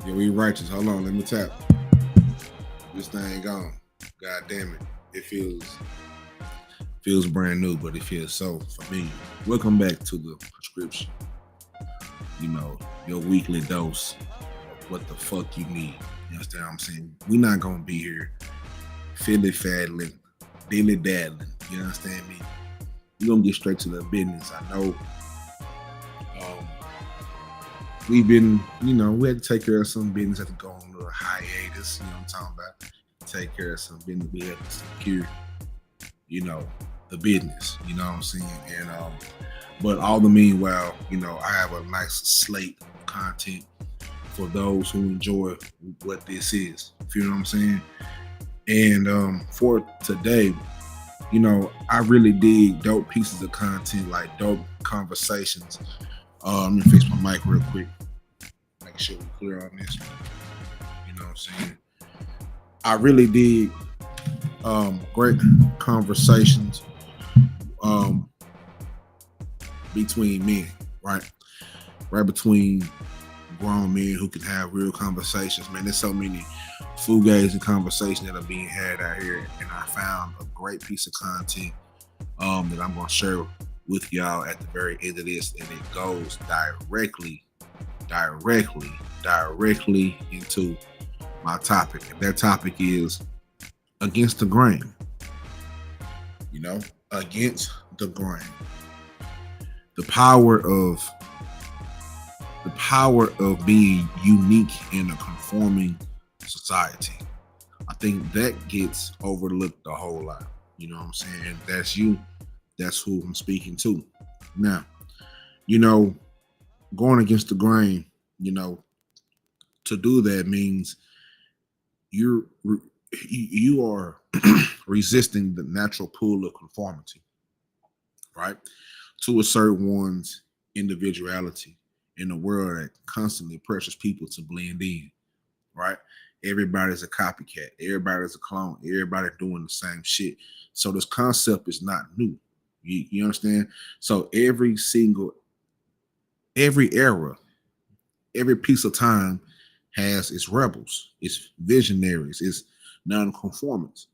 Yeah, we righteous. Hold on, let me tap. This thing gone. God damn it. It feels brand new, but it feels so familiar. Welcome back to the prescription. You know, your weekly dose of what the fuck you need. You understand what I'm saying? We're not gonna be here fiddly faddling, dilly daddling. You understand me? We're gonna get straight to the business. I know we've been, we had to take care of some business, had to go on a little hiatus, you know what I'm talking about? Take care of some business. We had to secure, the business, you know what I'm saying? And but all the meanwhile, I have a nice slate of content for those who enjoy what this is. You know what I'm saying? And for today, I really dig dope pieces of content, like dope conversations. Let me fix my mic real quick. Make sure we're clear on this one. You know what I'm saying? I really dig great conversations between men, right? Right between grown men who can have real conversations. Man, there's so many fugazi and conversations that are being had out here, and I found a great piece of content that I'm going to share with y'all at the very end of this, and it goes directly into my topic. And that topic is against the grain. Against the grain. The power of being unique in a conforming society. I think that gets overlooked a whole lot. You know what I'm saying? And that's you. That's who I'm speaking to. Now, going against the grain, to do that means you are resisting the natural pull of conformity, right? To assert one's individuality in a world that constantly pressures people to blend in, right? Everybody's a copycat. Everybody's a clone. Everybody doing the same shit. So this concept is not new. You understand? So every era, every piece of time has its rebels, its visionaries, its non-conformants.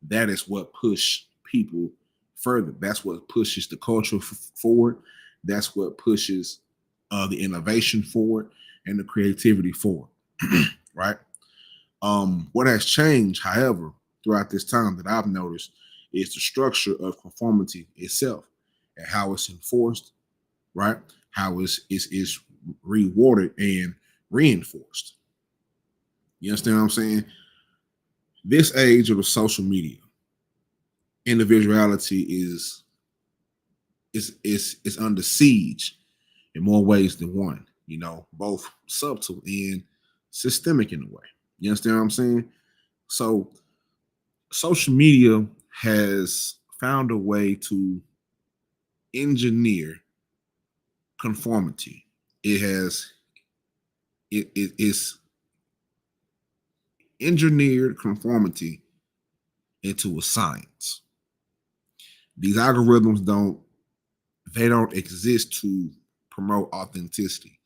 That is what pushes people further. That's what pushes the culture forward. That's what pushes the innovation forward and the creativity forward, right? What has changed, however, throughout this time that I've noticed is the structure of conformity itself and how it's enforced, right? How it's rewarded and reinforced. You understand what I'm saying? This age of the social media, individuality is under siege in more ways than one, both subtle and systemic in a way. You understand what I'm saying? So social media has found a way to engineer conformity. It's engineered conformity into a science. These algorithms don't exist to promote authenticity.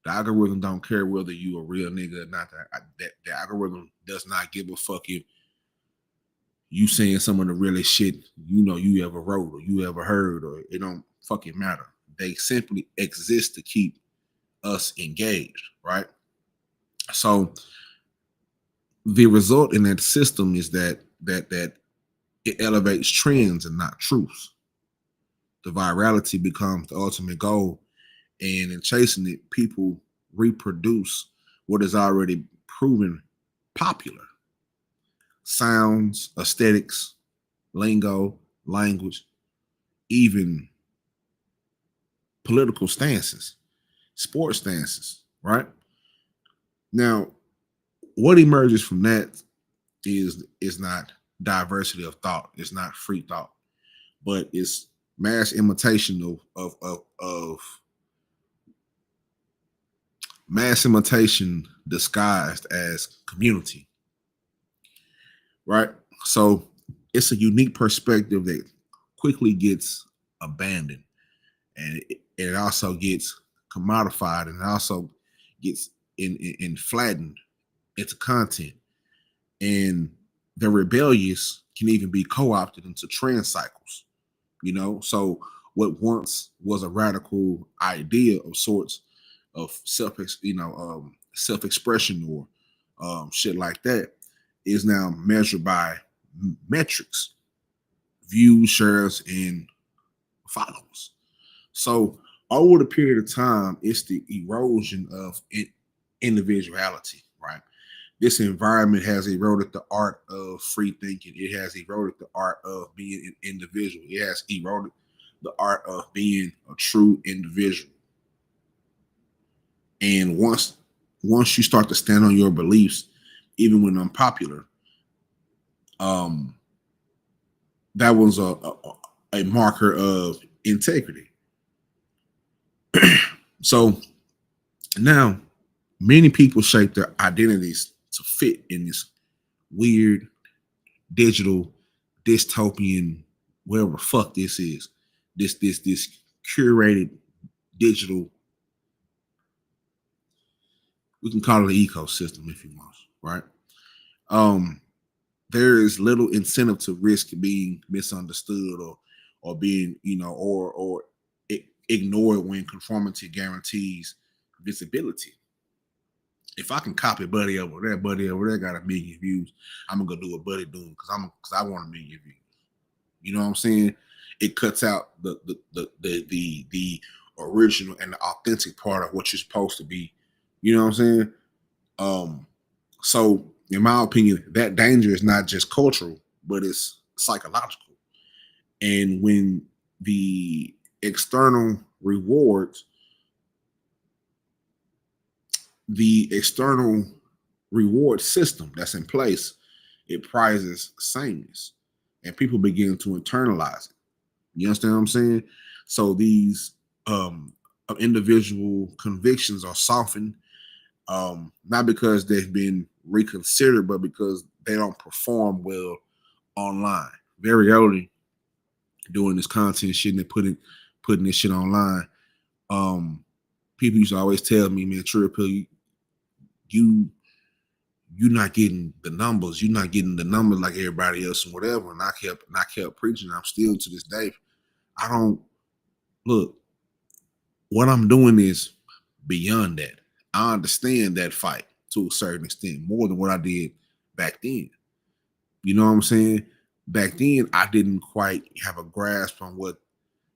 The algorithm don't care whether you a real nigga or not. That the algorithm does not give a fuck if you saying some of the realest shit you ever wrote or you ever heard, or it don't fucking matter. They simply exist to keep us engaged, right? So the result in that system is that it elevates trends and not truths. The virality becomes the ultimate goal, and in chasing it, people reproduce what is already proven popular: sounds, aesthetics, lingo, language, even political stances, sports stances, right? Now, what emerges from that is not diversity of thought, it's not free thought, but it's mass imitation of mass imitation disguised as community, right? So it's a unique perspective that quickly gets abandoned, and it also gets commodified, and it also gets in flattened into content. And the rebellious can even be co-opted into trend cycles, So what once was a radical idea of sorts of self-expression or shit like that is now measured by metrics, views, shares, and followers. So over the period of time, it's the erosion of individuality, right? This environment has eroded the art of free thinking. It has eroded the art of being an individual. It has eroded the art of being a true individual. And once you start to stand on your beliefs, even when unpopular, um, that was a marker of integrity. So now many people shape their identities to fit in this weird digital dystopian, whatever the fuck this is, this curated digital, we can call it an ecosystem if you want, right? um there is little incentive to risk being misunderstood or being or ignored when conformity guarantees visibility. If I can copy buddy over there got a million views, I'm gonna go do what buddy doing because I want a million views. You know what I'm saying? It cuts out the original and the authentic part of what you're supposed to be. You know what I'm saying? Um, so in my opinion, that danger is not just cultural, but it's psychological. And when the external rewards, the external reward system that's in place, it prizes sameness, and people begin to internalize it. You understand what I'm saying? So these individual convictions are softened, not because they've been reconsidered, but because they don't perform well online. Very early doing this content shit and putting this shit online. Um, People used to always tell me, man, Trill, you you're not getting the numbers. You're not getting the numbers like everybody else and whatever. And I kept preaching. I'm still to this day. I don't look. What I'm doing is beyond that. I understand that fight to a certain extent more than what I did back then. You know what I'm saying? Back then, I didn't quite have a grasp on what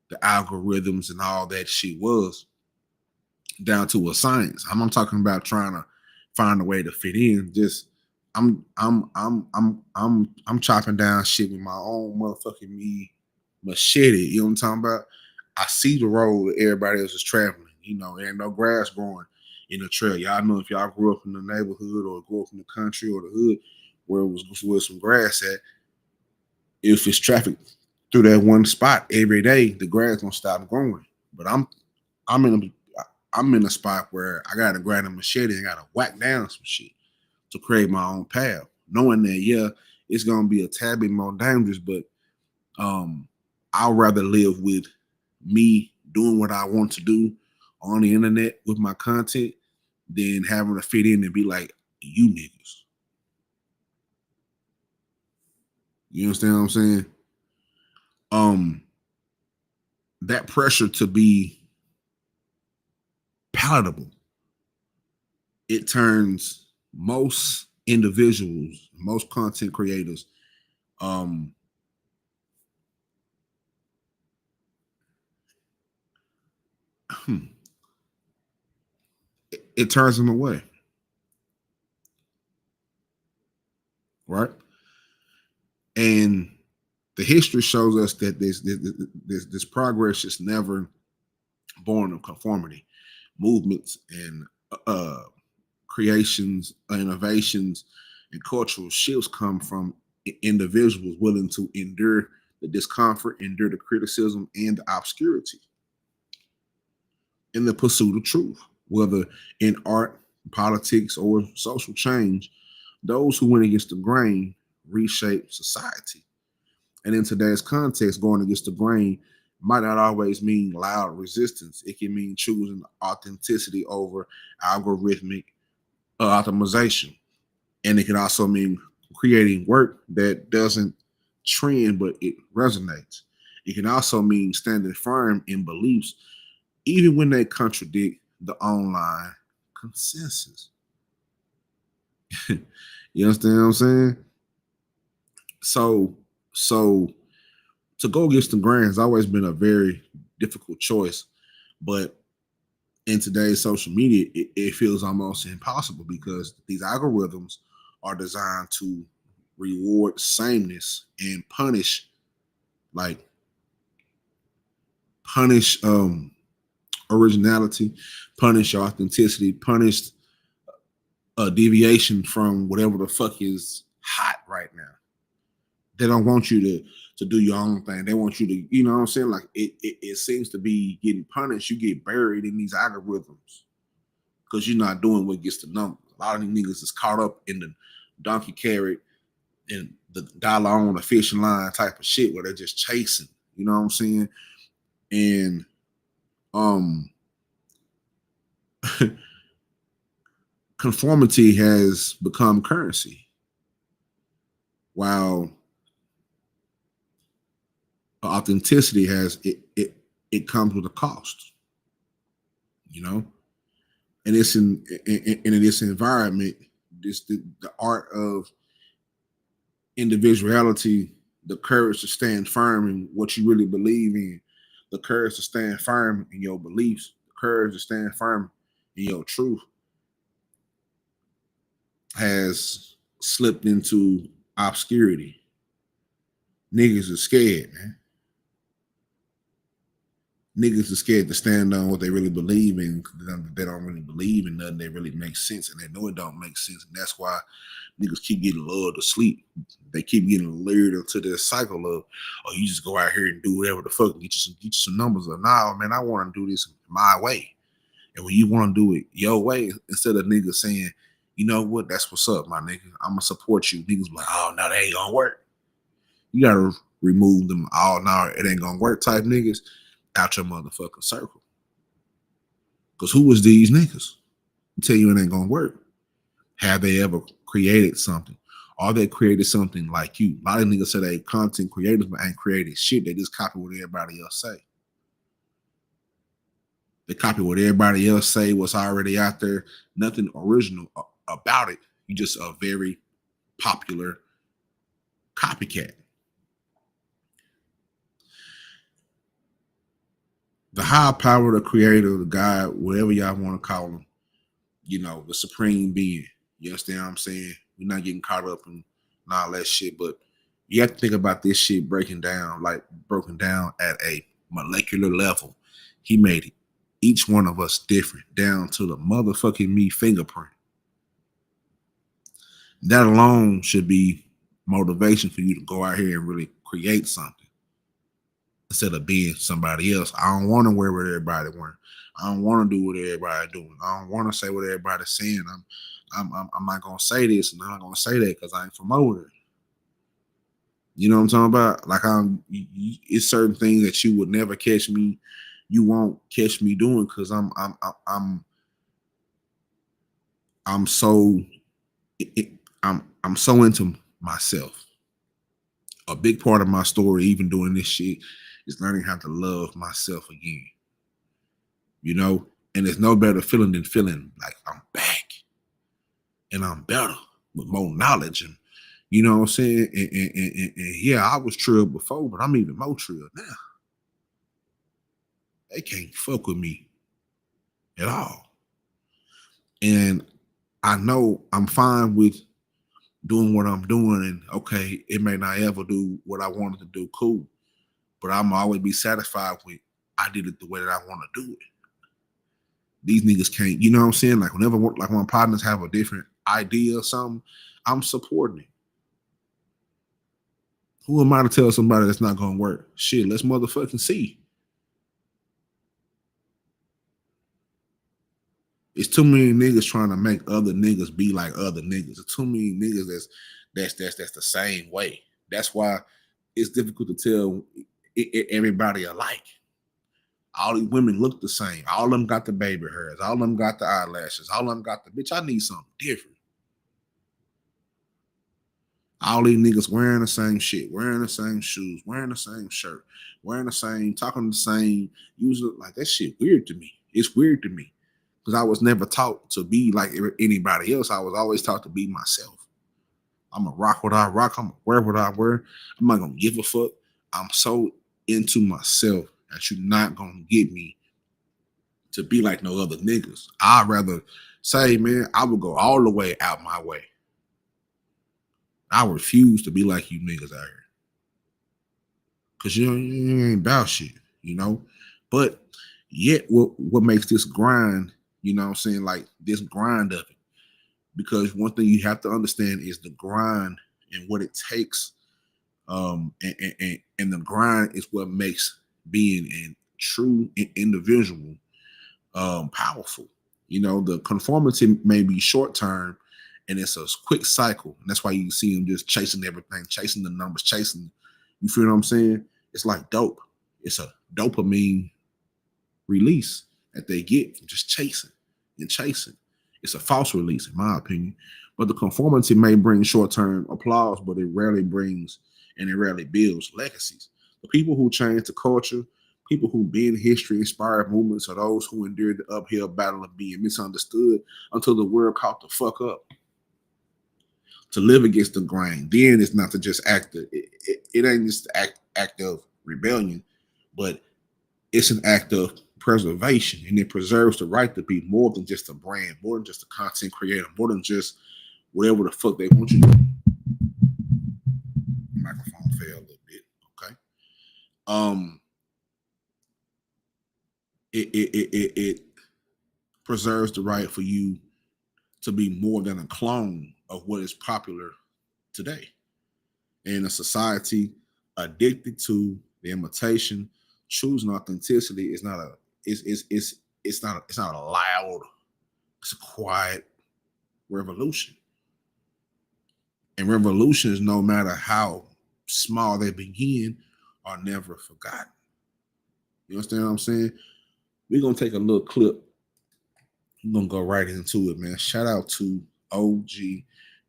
the algorithms and all that shit was down to a science. I'm not talking about trying to find a way to fit in. Just I'm chopping down shit with my own motherfucking me machete. You know what I'm talking about? I see the road that everybody else is traveling. There ain't no grass growing in the trail. Y'all know if y'all grew up in the neighborhood or grew up in the country or the hood where it was where some grass at, if it's traffic through that one spot every day, the grass gonna stop growing. But I'm in a spot where I gotta grab a machete and gotta whack down some shit to create my own path, knowing that it's gonna be a tad bit more dangerous, but I'll rather live with me doing what I want to do on the internet with my content than having to fit in and be like, you niggas. You understand what I'm saying? Um, that pressure to be palatable, it turns most individuals, most content creators, um, it turns them away, right? And the history shows us that this progress is never born of conformity. Movements and uh, creations, innovations, and cultural shifts come from individuals willing to endure the discomfort, endure the criticism, and the obscurity in the pursuit of truth, whether in art, politics, or social change. Those who went against the grain reshape society. And in today's context, going against the grain might not always mean loud resistance. It can mean choosing authenticity over algorithmic optimization. And it can also mean creating work that doesn't trend, but it resonates. It can also mean standing firm in beliefs, even when they contradict the online consensus. You understand what I'm saying? So, so to go against the grain has always been a very difficult choice, but in today's social media, it feels almost impossible because these algorithms are designed to reward sameness and like punish originality, punish authenticity, punish a deviation from whatever the fuck is hot right now. They don't want you to do your own thing. They want you to, you know what I'm saying? Like it seems to be getting punished. You get buried in these algorithms because you're not doing what gets the numbers. A lot of these niggas is caught up in the donkey carrot and the dollar on the fishing line type of shit where they're just chasing. You know what I'm saying? And um conformity has become currency, while authenticity has it comes with a cost, you know. And it's in this environment, this the art of individuality, the courage to stand firm in what you really believe in, the courage to stand firm in your beliefs, the courage to stand firm in your truth has slipped into obscurity. Niggas are scared, man. Niggas are scared to stand on what they really believe in. They don't really believe in nothing that really makes sense, and they know it don't make sense, and that's why niggas keep getting lulled to sleep. They keep getting lured into this cycle of, oh, you just go out here and do whatever the fuck, and get you some numbers. Or, nah, man, I want to do this my way. And when you want to do it your way, instead of niggas saying, you know what, that's what's up, my nigga. I'm gonna support you. Niggas be like, oh no, that ain't gonna work. You gotta remove them all. Now it ain't gonna work type niggas out your motherfucking circle. Cause who was these niggas? Tell you it ain't gonna work. Have they ever created something? Or they created something like you? A lot of niggas say they content creators, but ain't created shit. They just copy what everybody else say. They copy what everybody else say, what's already out there. Nothing original about it. You just a very popular copycat. The higher power, the creator, the God, whatever y'all want to call him, you know, the supreme being. You understand what I'm saying? We're not getting caught up in all that shit, but you have to think about this shit breaking down, like broken down at a molecular level. He made it. Each one of us different, down to the motherfucking me fingerprint. That alone should be motivation for you to go out here and really create something instead of being somebody else. I don't want to wear what everybody wearing. I don't want to do what everybody doing. I don't want to say what everybody's saying. I'm not gonna say this and I'm not gonna say that because I ain't from over there. You know what I'm talking about? Like it's certain things that you would never catch me you won't catch me doing because I'm so I'm so into myself. A big part of my story, even doing this shit, is learning how to love myself again. You know, and there's no better feeling than feeling like I'm back and I'm better with more knowledge and you know what I'm saying? And yeah, I was trilled before, but I'm even more trilled now. They can't fuck with me at all. And I know I'm fine with doing what I'm doing. And okay, it may not ever do what I wanted to do, cool. But I'm always be satisfied with I did it the way that I want to do it. These niggas can't, you know what I'm saying? Like whenever like my partners have a different idea or something, I'm supporting it. Who am I to tell somebody that's not gonna work? Shit, let's motherfucking see. It's too many niggas trying to make other niggas be like other niggas. There's too many niggas that's the same way. That's why it's difficult to tell everybody alike. All these women look the same. All of them got the baby hairs. All of them got the eyelashes. All of them got the bitch. I need something different. All these niggas wearing the same shit, wearing the same shoes, wearing the same shirt, wearing the same, talking the same, using like that shit weird to me. It's weird to me because I was never taught to be like anybody else. I was always taught to be myself. I'm gonna rock what I rock. I'm gonna wear what I wear. I'm not gonna give a fuck. I'm so into myself that you're not gonna get me to be like no other niggas. I'd rather say, man, I would go all the way out my way. I refuse to be like you niggas out here. Cause you ain't about shit, you know? But yet what makes this grind, you know what I'm saying, like this grind of it. Because one thing you have to understand is the grind and what it takes. And the grind is what makes being a true individual powerful. You know, the conformity may be short term and it's a quick cycle. And that's why you see them just chasing everything, chasing the numbers, chasing, you feel what I'm saying? It's like dope. It's a dopamine release that they get from just chasing and chasing. It's a false release, in my opinion. But the conformity may bring short term applause, but it rarely brings and it rarely builds legacies. The people who change the culture, people who bend history, inspired movements, are those who endured the uphill battle of being misunderstood until the world caught the fuck up. To live against the grain, then it's not to just act. It ain't just act of rebellion, but it's an act of preservation, and it preserves the right to be more than just a brand, more than just a content creator, more than just whatever the fuck they want you to do. The microphone fell a little bit. Okay. Um, it preserves the right for you to be more than a clone of what is popular today. In a society addicted to the imitation, choosing authenticity is not a it's not a loud, it's a quiet revolution. And revolutions, no matter how small they begin, are never forgotten. You understand what I'm saying? We're gonna take a little clip. I'm gonna go right into it, man. Shout out to OG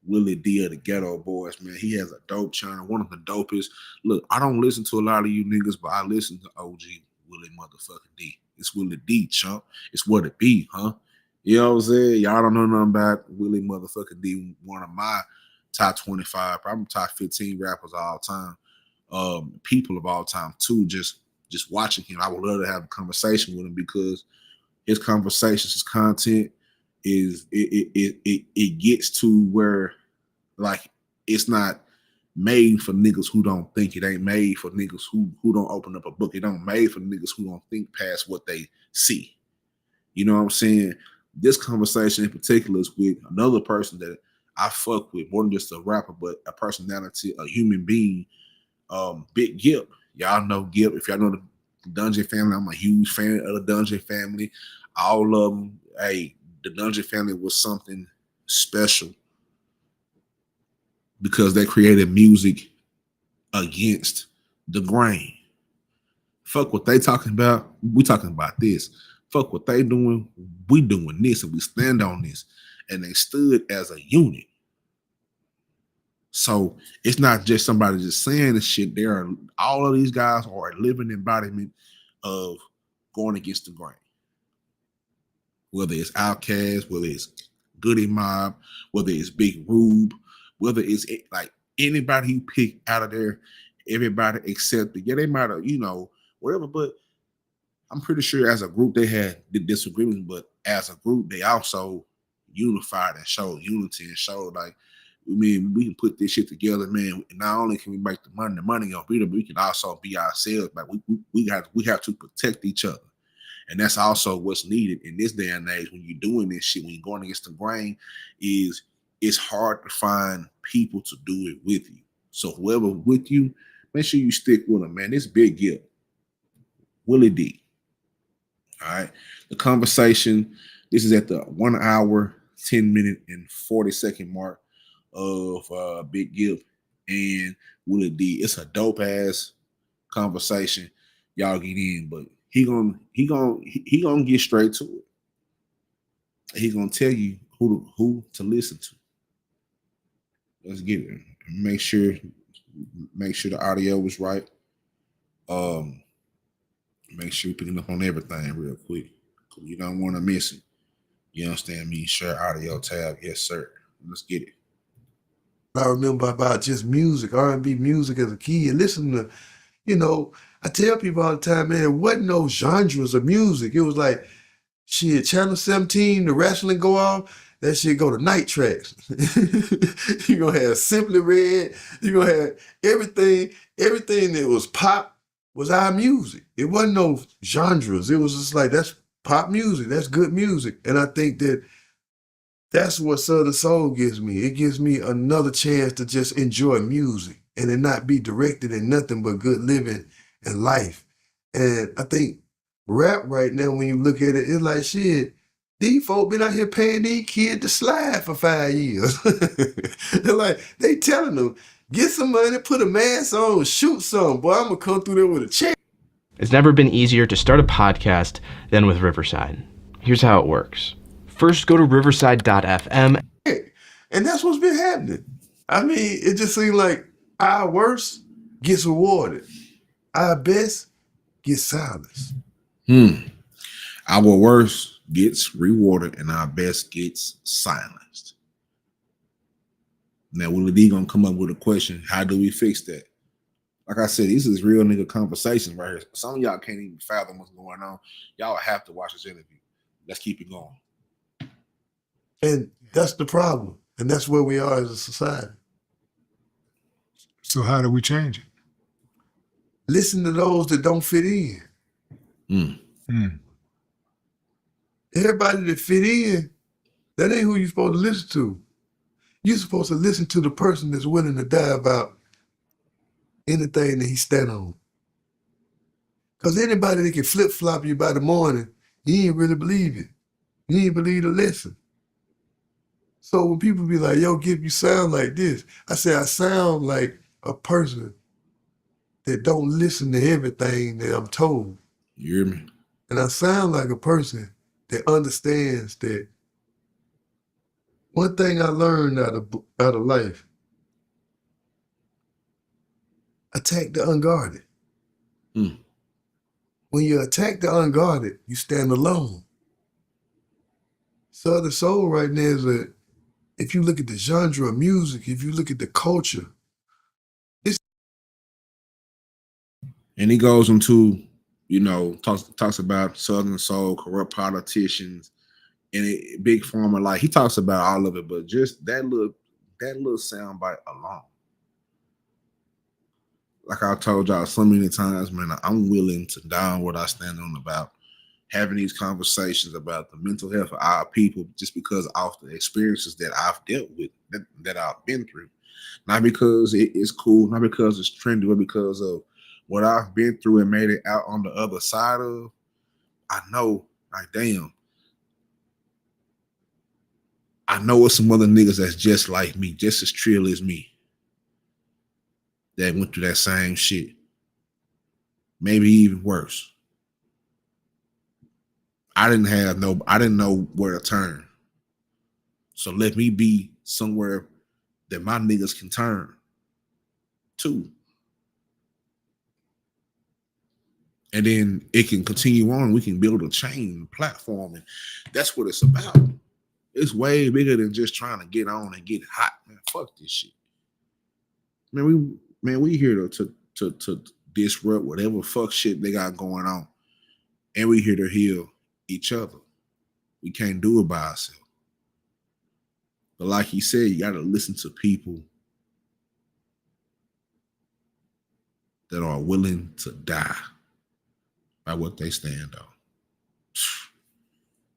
Willie D of the Ghetto Boys, man. He has a dope channel, one of the dopest. Look, I don't listen to a lot of you niggas, but I listen to OG Willie motherfucking D. It's Willie D, chump. It's what it be, huh? You know what I'm saying? Y'all don't know nothing about Willie motherfucking D, one of my top 25, probably top 15 rappers of all time. People of all time too. Just watching him, I would love to have a conversation with him because his conversations, his content is it gets to where like it's not made for niggas who don't think. It ain't made for niggas who don't open up a book. It don't made for niggas who don't think past what they see. You know what I'm saying? This conversation in particular is with another person that I fuck with more than just a rapper, but a personality, a human being. Big Gip. Y'all know Gip. If y'all know the Dungeon family, I'm a huge fan of the Dungeon family. All of them. Hey, the Dungeon family was something special because they created music against the grain. Fuck what they talking about. We talking about this. Fuck what they doing. We doing this, and we stand on this. And they stood as a unit. So it's not just somebody just saying this shit. There are all of these guys are a living embodiment of going against the grain. Whether it's Outkast, whether it's Goody Mob, whether it's Big Rube, whether it's like anybody you pick out of there, everybody accepted. Yeah, they might have, whatever, but I'm pretty sure as a group they had the disagreements, but as a group they also unified and showed unity and showed like, I mean, we can put this shit together, man. Not only can we make the money on freedom, but we can also be ourselves. Like we have to protect each other. And that's also what's needed in this day and age when you're doing this shit, when you're going against the grain, is it's hard to find people to do it with you. So whoever with you, make sure you stick with them, man. This big gift. Willie D. All right. The conversation, this is at the 1 hour, 10 minute, and 40-second mark of Big Gift and Willie D. It's a dope ass conversation. Y'all get in, but he gonna get straight to it. He gonna tell you who to listen to. Let's get it. Make sure the audio was right. Make sure you're picking up on everything real quick. You don't want to miss it. You understand me? Share audio tab. Yes, sir. Let's get it. I remember about just music, R&B music as a kid. Listen to, I tell people all the time, man, it wasn't no genres of music. It was like, shit, Channel 17, the wrestling go off, that shit go to Night Tracks. You're going to have Simply Red. You're going to have everything that was pop was our music. It wasn't no genres. It was just like, that's pop music. That's good music. And I think that's what Southern Soul gives me. It gives me another chance to just enjoy music and it not be directed in nothing but good living and life. And I think rap right now, when you look at it, it's like, shit, these folk been out here paying these kids to slide for 5 years. They're like, they telling them, get some money, put a mask on, shoot some. Boy, I'm going to come through there with a chair. It's never been easier to start a podcast than with Riverside. Here's how it works. First, go to riverside.fm. And that's what's been happening. I mean, it just seems like our worst gets rewarded. Our best gets silenced. Our worst gets rewarded and our best gets silenced. Now, Willie D gonna come up with a question. How do we fix that? Like I said, this is real nigga conversations right here. Some of y'all can't even fathom what's going on. Y'all have to watch this interview. Let's keep it going. And that's the problem. And that's where we are as a society. So how do we change it? Listen to those that don't fit in. Everybody that fit in, that ain't who you're supposed to listen to. You're supposed to listen to the person that's willing to die about anything that he stand on. Because anybody that can flip-flop you by the morning, you ain't really believe it. You ain't believe the lesson. So when people be like, yo, Gift, you sound like this, I say I sound like a person that don't listen to everything that I'm told. You hear me? And I sound like a person that understands that one thing I learned out of life, attack the unguarded. When you attack the unguarded, you stand alone. Southern Soul right now is if you look at the genre of music, if you look at the culture, and he goes into, talks about Southern Soul, corrupt politicians, and big pharma. Like he talks about all of it, but just that little soundbite alone. Like I told y'all so many times, man, I'm willing to die on what I stand on about having these conversations about the mental health of our people, just because of the experiences that I've dealt with, that I've been through. Not because it's cool, not because it's trendy, but because of what I've been through and made it out on the other side of. I know, like, damn, I know it's some other niggas that's just like me, just as trill as me, that went through that same shit. maybe even worse. I didn't know where to turn. So let me be somewhere that my niggas can turn to. And then it can continue on. We can build a chain platform. And that's what it's about. It's way bigger than just trying to get on and get hot. Man, fuck this shit. We here to disrupt whatever fuck shit they got going on. And we here to heal each other. We can't do it by ourselves. But like he said, you gotta listen to people that are willing to die by what they stand on.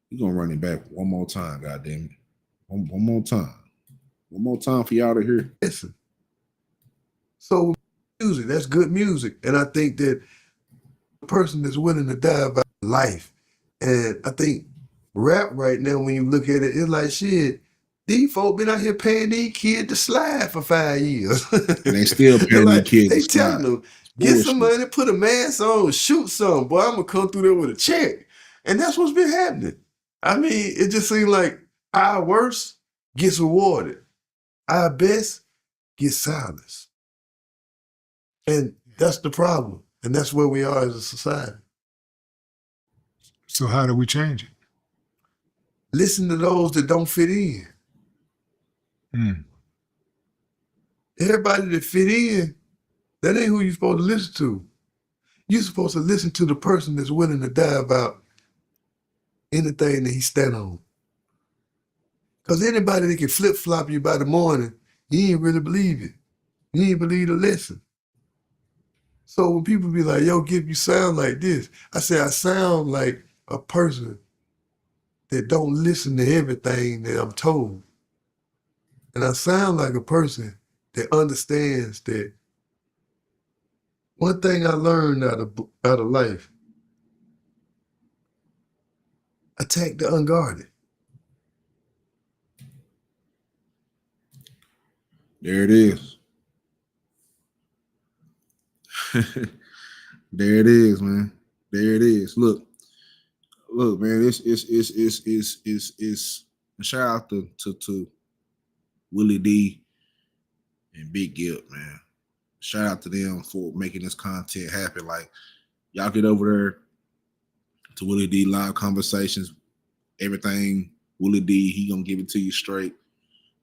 You're gonna run it back one more time, goddamn it. One more time. One more time for y'all to hear. Listen. So music, that's good music. And I think that the person that's willing to die about life. And I think rap right now, when you look at it, it's like shit. These folk been out here paying these kids to slide for 5 years. And they still paying like, these kids they to slide. telling them, get some money, put a mask on, shoot some. Boy, I'm gonna come through there with a check. And that's what's been happening. I mean, it just seems like our worst gets rewarded. Our best gets silenced. And that's the problem. And that's where we are as a society. So how do we change it? Listen to those that don't fit in. Everybody that fit in, that ain't who you're supposed to listen to. You're supposed to listen to the person that's willing to die about anything that he stand on. Because anybody that can flip-flop you by the morning, you ain't really believe it. You ain't believe the lesson. So when people be like, yo, Gipp, you sound like this, I say I sound like a person that don't listen to everything that I'm told. And I sound like a person that understands that one thing I learned out of life, attack the unguarded. There it is. There it is, man. There it is. Look, man. It's shout out to Willie D and Big Gipp, man. Shout out to them for making this content happen. Like, y'all get over there to Willie D live conversations. Everything Willie D, he gonna give it to you straight.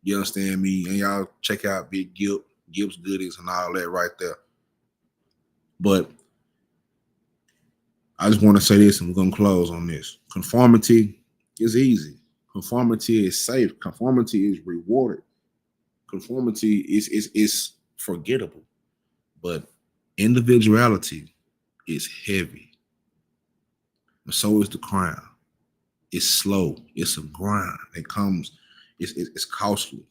You understand me? And y'all check out Big Gipp, Gipp's Goodies, and all that right there. But I just want to say this, and we're gonna close on this. Conformity is easy. Conformity is safe. Conformity is rewarded. Conformity is forgettable. But individuality is heavy. And so is the crime. It's slow. It's a grind. It comes, it's costly.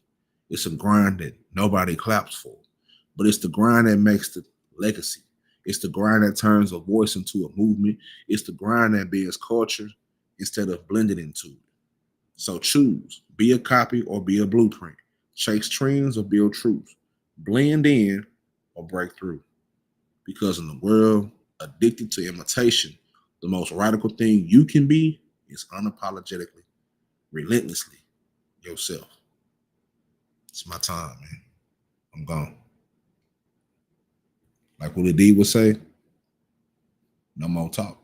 It's a grind that nobody claps for. But it's the grind that makes the legacy. It's the grind that turns a voice into a movement. It's the grind that builds culture instead of blending into it. So choose. Be a copy or be a blueprint. Chase trends or build truth. Blend in or break through. Because in the world addicted to imitation, the most radical thing you can be is unapologetically, relentlessly yourself. It's my time, man. I'm gone. Like Willie D would say, no more talk.